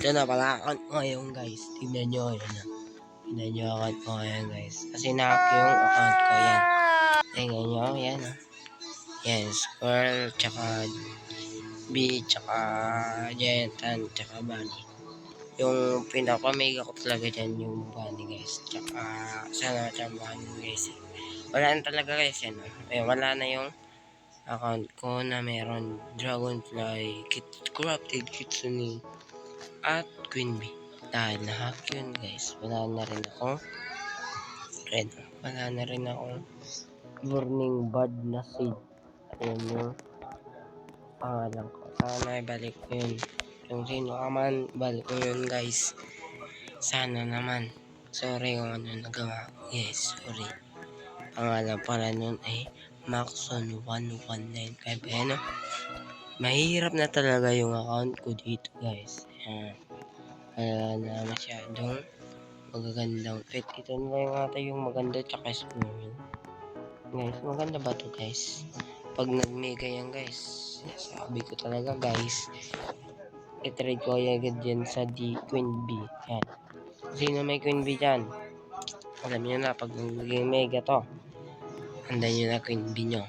Ito na pala account ko ngayon guys. Tignan nyo yun na. Tignan nyo account ko ngayon guys. Kasi na-hack yung account ko. Yan. Tignan nyo. Yan. Yan. Squirrel. Tsaka B. Tsaka Giantan. Tsaka Bunny. Yung pinaka-mega ko talaga dyan yung Bunny guys. Tsaka sana tsaka Bunny guys. Wala na talaga guys yan. Ayun, wala na yung account ko na meron Dragonfly, Corrupted Kitsune, at Queen Bee. Dahil na-hack yun guys. Wala na rin akong Burning Bud na seed. Ayun yung pangalan ko. Sana ibalik ko yun. Kung sino ka man, balik ko yun guys. Sana naman. Sorry kung ano nagawa. Yes, sorry. Pangalan pala nun ay Maxon1195. Ayan o. Mahirap na talaga yung account ko dito guys. Ayan. Wala na masyadong magagandang fit. Ito na yung ata yung maganda tsaka small. Guys, maganda ba to guys? Pag nag-mega yan guys, sabi ko talaga guys, i-trade ko agad dyan sa Queen Bee. Yan. Sino may Queen Bee dyan? Alam nyo na, pag naging mega to, andan nyo na Queen Bee nyo.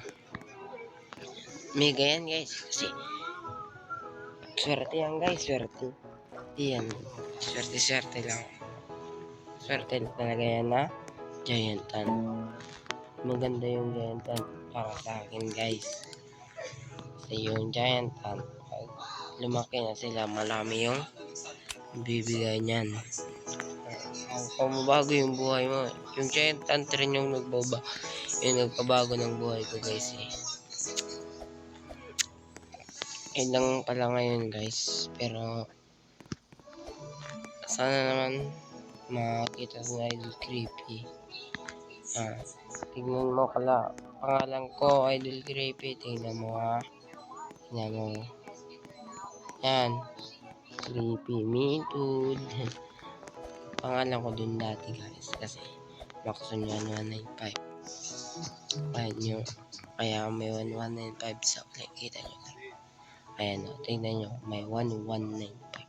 Mega yan guys, kasi swerte yan guys, swerte. Yan, swerte lang. Swerte talaga yan na Giantan. Maganda yung Giantan para sa akin guys. Kasi yung Giantan, pag lumaki na sila, marami yung bibigay niyan. Kung mabago yung buhay mo, yung Giantan rin yung nagpabago ng buhay ko guys eh. Lang pala ngayon guys, pero sana naman makita sa Idol Creepy. Tignan mo pala, pangalan ko Idol Creepy. Tignan mo ha. Tignan mo. Yan. Creepy me dude. Pangalan ko dun dati guys. Kasi Maxon 1195. Ayan nyo. Kaya may 1195 sa play. Kita nyo. Ayan o. Tignan nyo. May 1195.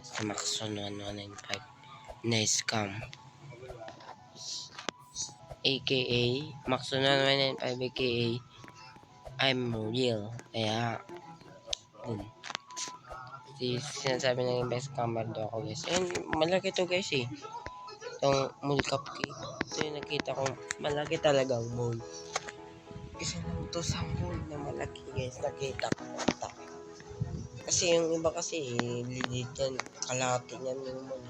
Sa Maxon 1195. Nice scam. AKA Maxon 1195 AKA I'm real. Kaya sinasabi ng best scammer do ako guys. Ayun, malaki to guys eh. Itong mall cupcake. Ito yung nakita kong malaki talagang mall. Isa lang to sa mall na malaki guys. Nakita ko. Kasi yung iba kasi legit yan. Kalahati yan yung mall.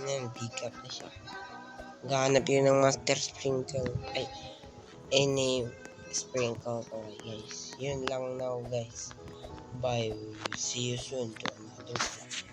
Yan, big up na siya. Gahanap yun ng master sprinkle. Ay, any sprinkle ko guys. Yun lang now guys. Bye. See you soon to another vlog.